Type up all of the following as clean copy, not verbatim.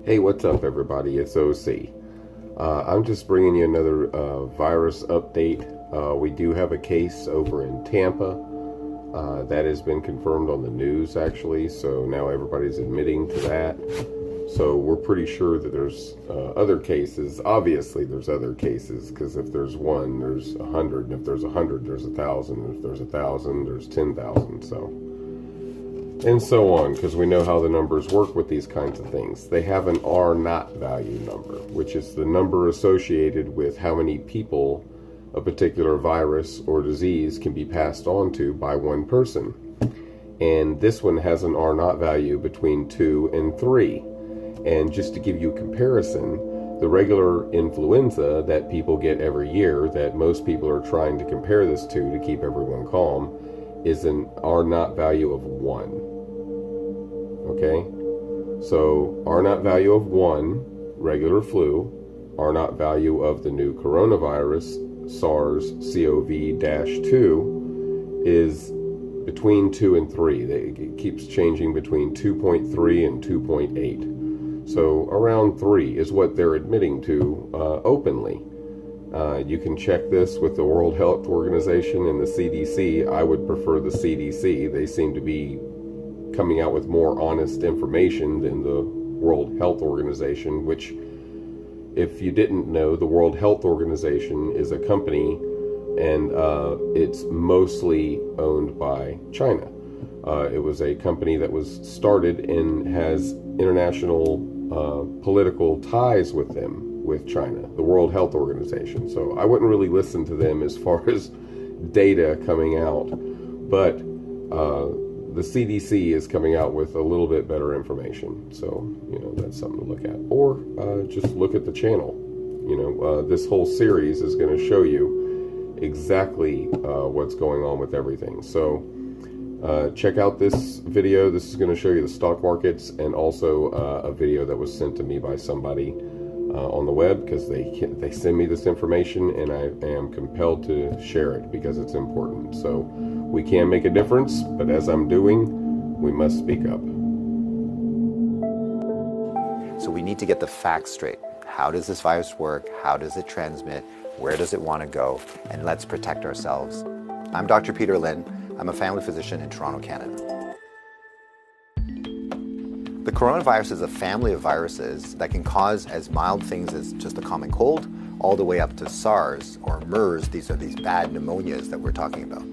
Hey, what's up, everybody? It's OC. I'm just bringing you another virus update. We do have a case over in Tampa that has been confirmed on the news, actually, so now everybody's admitting to that. So we're pretty sure that there's other cases. Obviously, there's other cases, because if there's one, there's 100, and if there's 100, there's 1,000, and if there's 1,000, there's 10,000, and so on, because we know how the numbers work with these kinds of things. They have an R naught value number, which is the number associated with how many people a particular virus or disease can be passed on to by one person. And this one has an R naught value between 2 and 3. And just to give you a comparison, the regular influenza that people get every year, that most people are trying to compare this to keep everyone calm, is an R naught value of 1. Okay, so R naught value of 1, regular flu, R naught value of the new coronavirus, SARS-CoV-2, is between 2 and 3. It keeps changing between 2.3 and 2.8. So around 3 is what they're admitting to openly. You can check this with the World Health Organization and the CDC. I would prefer the CDC. They seem to be coming out with more honest information than the World Health Organization, which, if you didn't know, the World Health Organization is a company, and it's mostly owned by China. It was a company that was started and has international political ties with them, with China, the World Health Organization. So I wouldn't really listen to them as far as data coming out, but the CDC is coming out with a little bit better information. So, that's something to look at. Or just look at the channel. This whole series is going to show you exactly what's going on with everything. So check out this video. This is going to show you the stock markets, and also a video that was sent to me by somebody on the web, because they send me this information, and I am compelled to share it because it's important. So we can make a difference, but as I'm doing, we must speak up. So we need to get the facts straight. How does this virus work? How does it transmit? Where does it want to go? And let's protect ourselves. I'm Dr. Peter Lin. I'm a family physician in Toronto, Canada. The coronavirus is a family of viruses that can cause as mild things as just a common cold, all the way up to SARS or MERS. These are these bad pneumonias that we're talking about.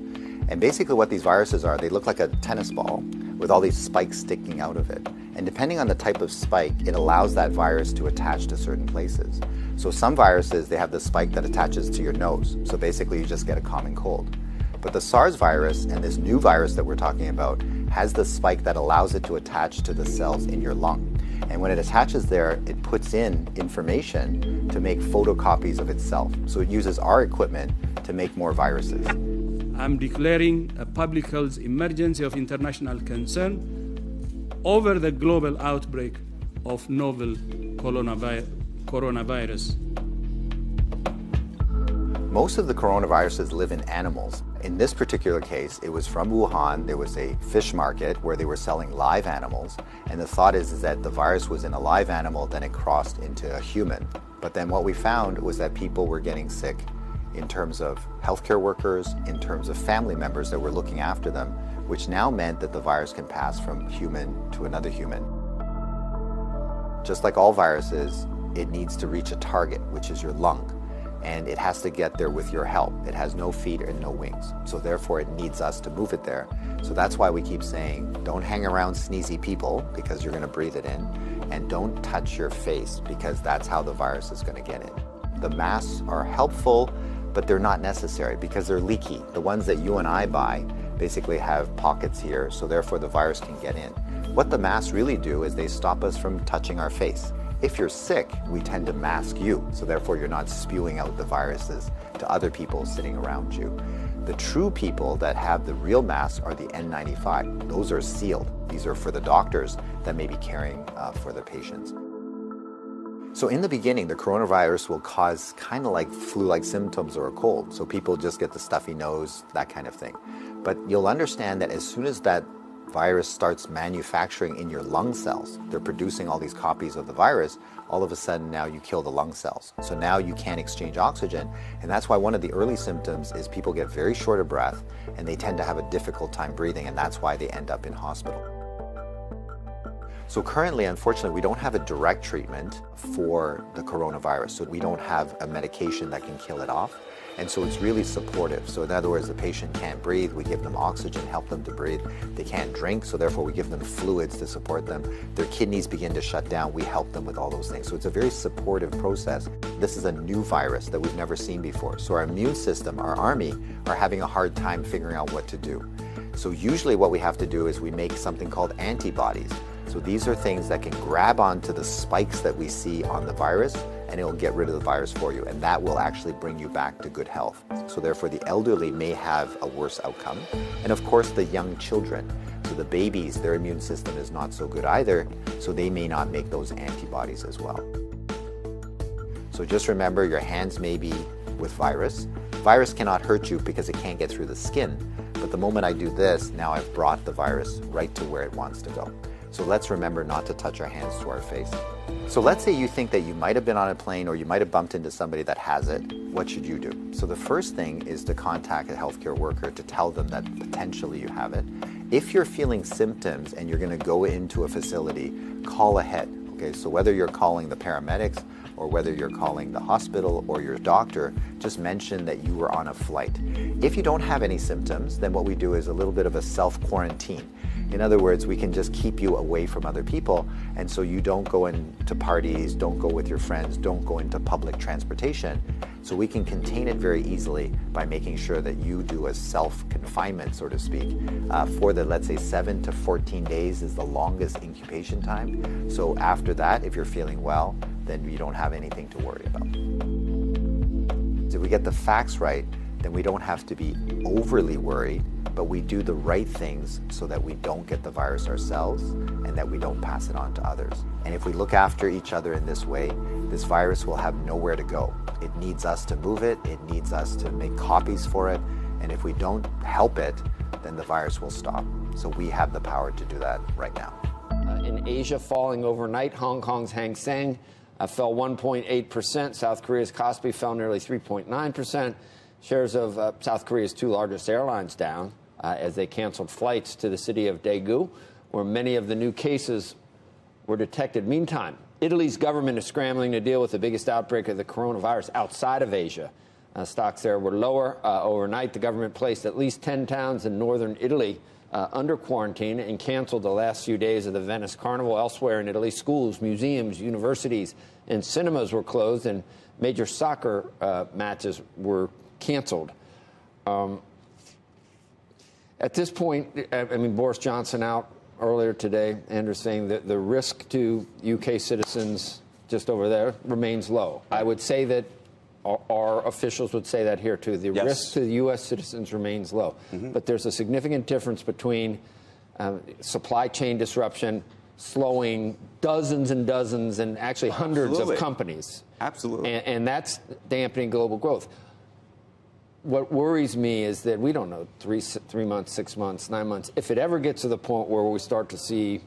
And basically what these viruses are, they look like a tennis ball with all these spikes sticking out of it. And depending on the type of spike, it allows that virus to attach to certain places. So some viruses, they have the spike that attaches to your nose. So basically you just get a common cold. But the SARS virus, and this new virus that we're talking about, has the spike that allows it to attach to the cells in your lung. And when it attaches there, it puts in information to make photocopies of itself. So it uses our equipment to make more viruses. I'm declaring a public health emergency of international concern over the global outbreak of novel coronavirus. Most of the coronaviruses live in animals. In this particular case, it was from Wuhan. There was a fish market where they were selling live animals. And the thought is that the virus was in a live animal, then it crossed into a human. But then what we found was that people were getting sick in terms of healthcare workers, in terms of family members that were looking after them, which now meant that the virus can pass from human to another human. Just like all viruses, it needs to reach a target, which is your lung. And it has to get there with your help. It has no feet and no wings. So therefore it needs us to move it there. So that's why we keep saying, don't hang around sneezy people because you're going to breathe it in. And don't touch your face because that's how the virus is going to get in. The masks are helpful, but they're not necessary because they're leaky. The ones that you and I buy basically have pockets here, so therefore the virus can get in. What the masks really do is they stop us from touching our face. If you're sick, we tend to mask you, so therefore you're not spewing out the viruses to other people sitting around you. The true people that have the real masks are the N95. Those are sealed. These are for the doctors that may be caring for the patients. So in the beginning, the coronavirus will cause kind of like flu-like symptoms or a cold. So people just get the stuffy nose, that kind of thing. But you'll understand that as soon as that virus starts manufacturing in your lung cells, they're producing all these copies of the virus, all of a sudden now you kill the lung cells. So now you can't exchange oxygen, and that's why one of the early symptoms is people get very short of breath and they tend to have a difficult time breathing, and that's why they end up in hospital. So currently, unfortunately, we don't have a direct treatment for the coronavirus. So we don't have a medication that can kill it off. And so it's really supportive. So in other words, the patient can't breathe, we give them oxygen, help them to breathe. They can't drink, so therefore we give them fluids to support them. Their kidneys begin to shut down, we help them with all those things. So it's a very supportive process. This is a new virus that we've never seen before. So our immune system, our army, are having a hard time figuring out what to do. So usually what we have to do is we make something called antibodies. So these are things that can grab onto the spikes that we see on the virus, and it'll get rid of the virus for you, and that will actually bring you back to good health. So therefore the elderly may have a worse outcome, and of course the young children. So the babies, their immune system is not so good either, so they may not make those antibodies as well. So just remember, your hands may be with virus. Virus cannot hurt you because it can't get through the skin, but the moment I do this, now I've brought the virus right to where it wants to go. So let's remember not to touch our hands to our face. So let's say you think that you might have been on a plane or you might have bumped into somebody that has it. What should you do? So the first thing is to contact a healthcare worker to tell them that potentially you have it. If you're feeling symptoms and you're going to go into a facility, call ahead. Okay, so whether you're calling the paramedics or whether you're calling the hospital or your doctor, just mention that you were on a flight. If you don't have any symptoms, then what we do is a little bit of a self-quarantine. In other words, we can just keep you away from other people, and so you don't go into parties, don't go with your friends, don't go into public transportation. So we can contain it very easily by making sure that you do a self-confinement, so to speak, for the, let's say, 7 to 14 days is the longest incubation time. So after that, if you're feeling well, then you don't have anything to worry about. If we get the facts right, then we don't have to be overly worried, but we do the right things so that we don't get the virus ourselves and that we don't pass it on to others. And if we look after each other in this way, this virus will have nowhere to go. It needs us to move it, it needs us to make copies for it, and if we don't help it, then the virus will stop. So we have the power to do that right now. In Asia, falling overnight, Hong Kong's Hang Seng fell 1.8%. South Korea's Kospi fell nearly 3.9%. Shares of South Korea's two largest airlines down as they canceled flights to the city of Daegu, where many of the new cases were detected. Meantime, Italy's government is scrambling to deal with the biggest outbreak of the coronavirus outside of Asia. Stocks there were lower overnight. The government placed at least 10 towns in northern Italy under quarantine and canceled the last few days of the Venice Carnival. Elsewhere in Italy, schools, museums, universities, and cinemas were closed, and major soccer matches were canceled. At this point, I mean, Boris Johnson out earlier today, Andrew, saying that the risk to UK citizens just over there remains low. I would say that our officials would say that here too. The risk to the U.S. citizens remains low. But there's a significant difference between supply chain disruption, slowing dozens and dozens and actually hundreds of companies. Absolutely. And that's dampening global growth. What worries me is that we don't know 3 months, 6 months, 9 months. If it ever gets to the point where we start to see,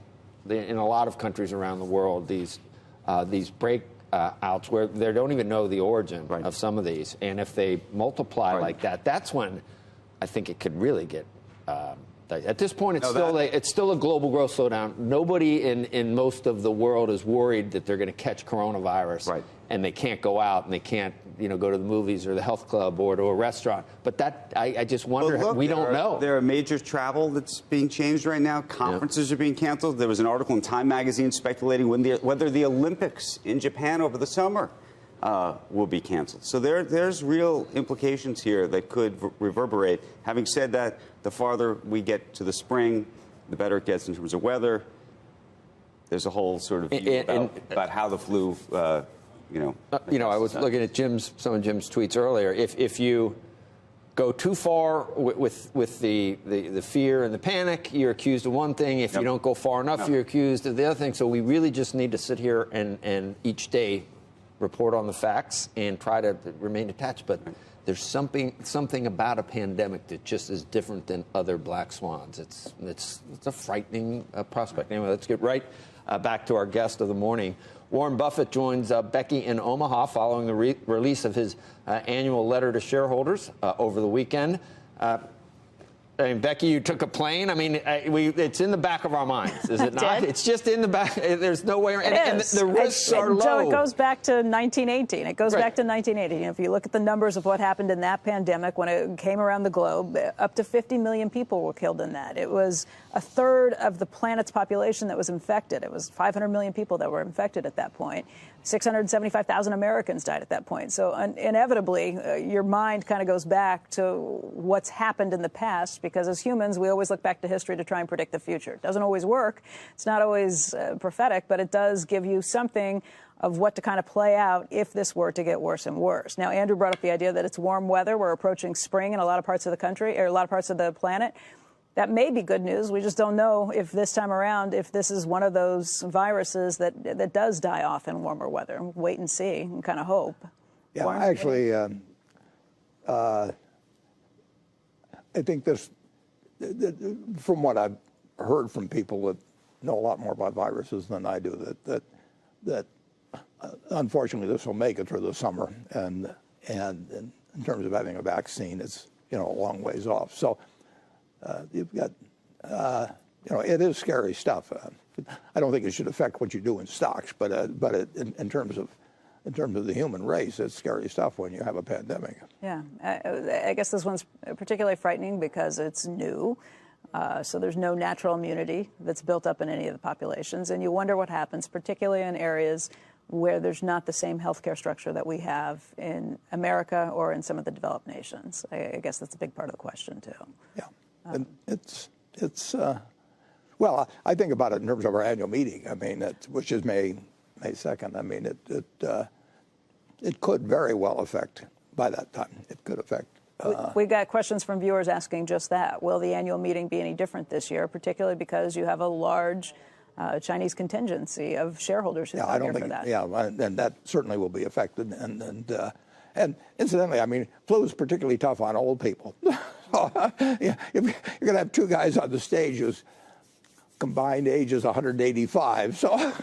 in a lot of countries around the world, these breakouts where they don't even know the origin of some of these, and if they multiply like that, that's when I think it could really get. At this point, it's still a global growth slowdown. Nobody in most of the world is worried that they're going to catch coronavirus, and they can't go out and they can't go to the movies or the health club or to a restaurant. But that I just wonder. Look, we don't know. There are major travel that's being changed right now. Conferences are being canceled. There was an article in Time magazine speculating whether the Olympics in Japan over the summer will be canceled. So there's real implications here that could reverberate. Having said that, the farther we get to the spring, the better it gets in terms of weather. There's a whole sort of view about how the flu, I was looking at some of Jim's tweets earlier. If you go too far with the fear and the panic, you're accused of one thing. If you don't go far enough, you're accused of the other thing. So we really just need to sit here and each day report on the facts and try to remain detached. But there's something about a pandemic that just is different than other black swans. It's a frightening prospect. Anyway, let's get right back to our guest of the morning. Warren Buffett joins Becky in Omaha following the release of his annual letter to shareholders over the weekend. I mean, Becky, you took a plane. I mean, it's in the back of our minds, is it not? It's just in the back. There's no way. And the risks are low. So it goes back to 1918. It goes back to 1918. If you look at the numbers of what happened in that pandemic when it came around the globe, up to 50 million people were killed in that. It was a third of the planet's population that was infected. It was 500 million people that were infected at that point. 675,000 Americans died at that point. So inevitably, your mind kind of goes back to what's happened in the past, because as humans, we always look back to history to try and predict the future. It doesn't always work. It's not always prophetic, but it does give you something of what to kind of play out if this were to get worse and worse. Now, Andrew brought up the idea that it's warm weather. We're approaching spring in a lot of parts of the country, or a lot of parts of the planet. That may be good news. We just don't know if this time around, if this is one of those viruses that does die off in warmer weather. Wait and see and kind of hope. Yeah, actually, I think this, from what I've heard from people that know a lot more about viruses than I do, that unfortunately this will make it through the summer, and in terms of having a vaccine, it's a long ways off. So. You've got, it is scary stuff. I don't think it should affect what you do in stocks, but in terms of the human race, it's scary stuff when you have a pandemic. Yeah, I guess this one's particularly frightening because it's new. So there's no natural immunity that's built up in any of the populations, and you wonder what happens, particularly in areas where there's not the same healthcare structure that we have in America or in some of the developed nations. I guess that's a big part of the question too. Yeah. And well, I think about it in terms of our annual meeting. I mean, which is May 2nd. I mean, it could very well affect, by that time, it could affect. We got questions from viewers asking just that. Will the annual meeting be any different this year, particularly because you have a large Chinese contingency of shareholders who come here for that? Yeah, and that certainly will be affected. And incidentally, I mean, flu is particularly tough on old people. You're going to have two guys on the stage whose combined age is 185. So,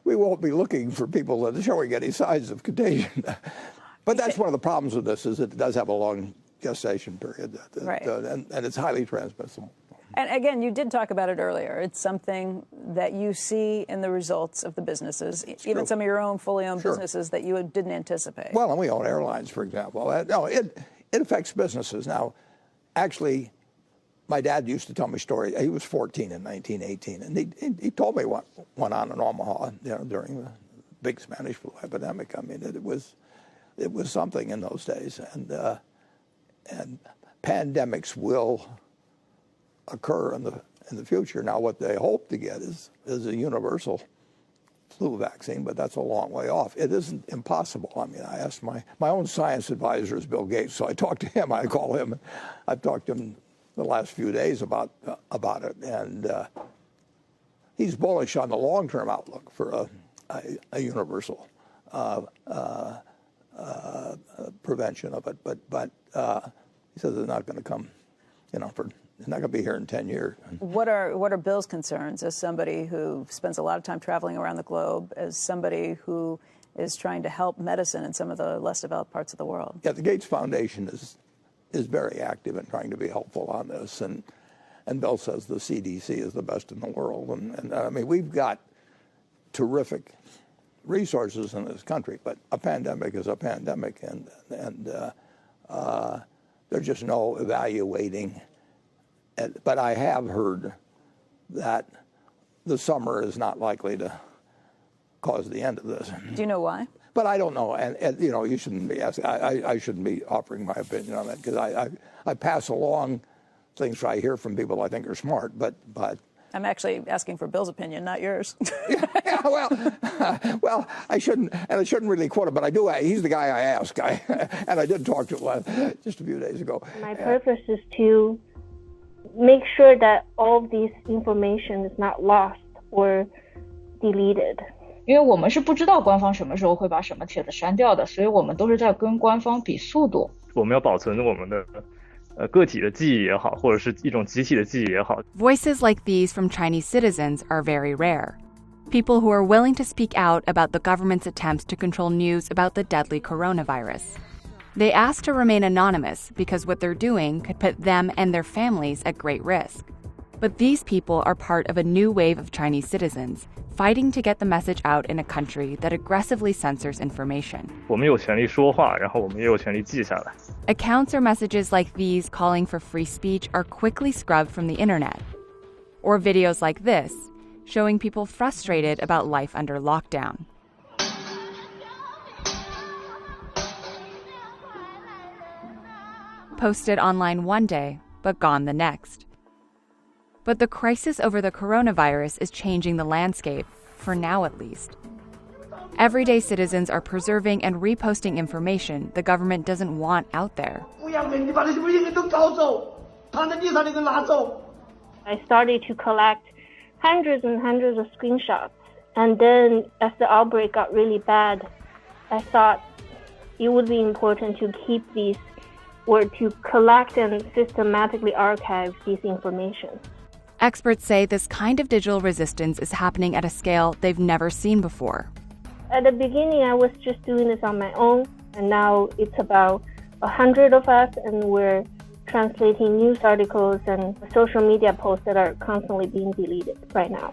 we won't be looking for people that are showing any signs of contagion. But that's one of the problems with this, is it does have a long gestation period, right. And it's highly transmissible. And again, you did talk about it earlier. It's something that you see in the results of the businesses, even some of your own fully owned businesses that you didn't anticipate. Well, and we own airlines, for example. No, it affects businesses. Now, actually, my dad used to tell me a story. He was 14 in 1918, and he told me what went on in Omaha, during the big Spanish flu epidemic. I mean, it was something in those days, and pandemics will occur in the future. Now, what they hope to get is a universal flu vaccine, but that's a long way off. It isn't impossible. I mean, I asked my own science advisor is Bill Gates, so I talked to him. I call him. I've talked to him the last few days about it, and he's bullish on the long-term outlook for a universal prevention of it. But he says it's not going to come, it's not going to be here in 10 years. What are Bill's concerns as somebody who spends a lot of time traveling around the globe, as somebody who is trying to help medicine in some of the less developed parts of the world? Yeah, the Gates Foundation is very active in trying to be helpful on this, and Bill says the CDC is the best in the world, and I mean, we've got terrific resources in this country, but a pandemic is a pandemic, and there's just no evaluating. But I have heard that the summer is not likely to cause the end of this. Do you know why? But I don't know, and you shouldn't be asking. I shouldn't be offering my opinion on that, because I pass along things I hear from people I think are smart, but I'm actually asking for Bill's opinion, not yours. Yeah, well, I shouldn't really quote him, but I do. He's the guy I ask, and I did talk to him just a few days ago. My purpose is to make sure that all of this information is not lost or deleted. 因为我们是不知道官方什么时候会把什么帖子删掉的，所以我们都是在跟官方比速度。我们要保存我们的个体的记忆也好，或者是一种集体的记忆也好。 Voices like these from Chinese citizens are very rare. People who are willing to speak out about the government's attempts to control news about the deadly coronavirus. They ask to remain anonymous because what they're doing could put them and their families at great risk. But these people are part of a new wave of Chinese citizens fighting to get the message out in a country that aggressively censors information. 我们有权利说话，然后我们也有权利记下来。 Accounts or messages like these calling for free speech are quickly scrubbed from the internet. Or videos like this, showing people frustrated about life under lockdown. Posted online one day, but gone the next. But the crisis over the coronavirus is changing the landscape, for now at least. Everyday citizens are preserving and reposting information the government doesn't want out there. I started to collect hundreds and hundreds of screenshots. And then as the outbreak got really bad, I thought it would be important to keep these or to collect and systematically archive this information. Experts say this kind of digital resistance is happening at a scale they've never seen before. At the beginning, I was just doing this on my own, and now it's about 100 of us, and we're translating news articles and social media posts that are constantly being deleted right now.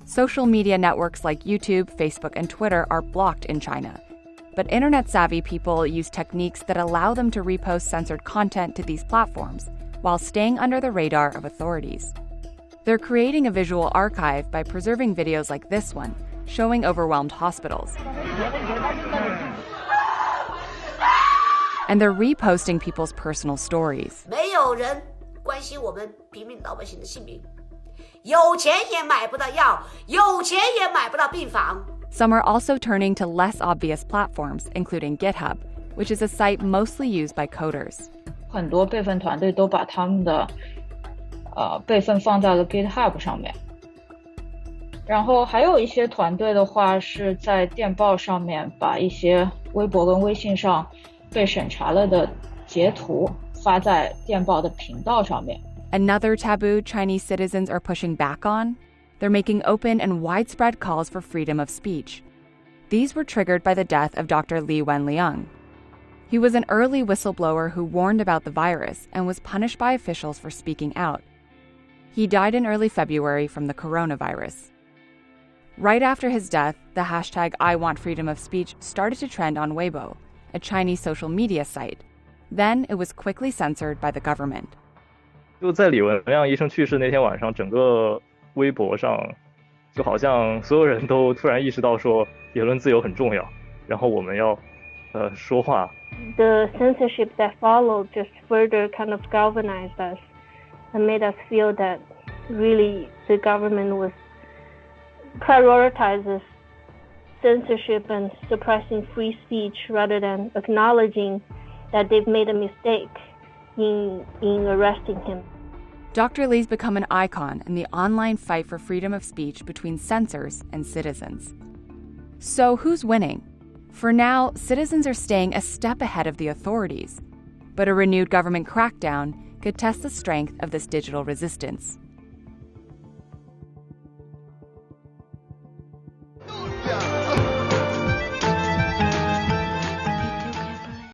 Social media networks like YouTube, Facebook, and Twitter are blocked in China. But internet-savvy people use techniques that allow them to repost censored content to these platforms while staying under the radar of authorities. They're creating a visual archive by preserving videos like this one, showing overwhelmed hospitals. And they're reposting people's personal stories. Some are also turning to less obvious platforms, including GitHub, which is a site mostly used by coders. 很多备份团队都把他们的备份放在了 GitHub 上面。然后还有一些团队的话是在电报上面把一些微博跟微信上被审查了的截图发在电报的频道上面。Another taboo Chinese citizens are pushing back on? They're making open and widespread calls for freedom of speech. These were triggered by the death of Dr. Li Wenliang. He was an early whistleblower who warned about the virus and was punished by officials for speaking out. He died in early February from the coronavirus. Right after his death, the hashtag I Want Freedom of Speech started to trend on Weibo, a Chinese social media site. Then it was quickly censored by the government. 就在李文亮医生去世那天晚上，整个微博上就好像所有人都突然意识到说言论自由很重要，然后我们要说话。The censorship that followed just further kind of galvanized us and made us feel that really the government was prioritizes censorship and suppressing free speech rather than acknowledging that they've made a mistake in arresting him. Dr. Li's become an icon in the online fight for freedom of speech between censors and citizens. So who's winning? For now, citizens are staying a step ahead of the authorities. But a renewed government crackdown could test the strength of this digital resistance.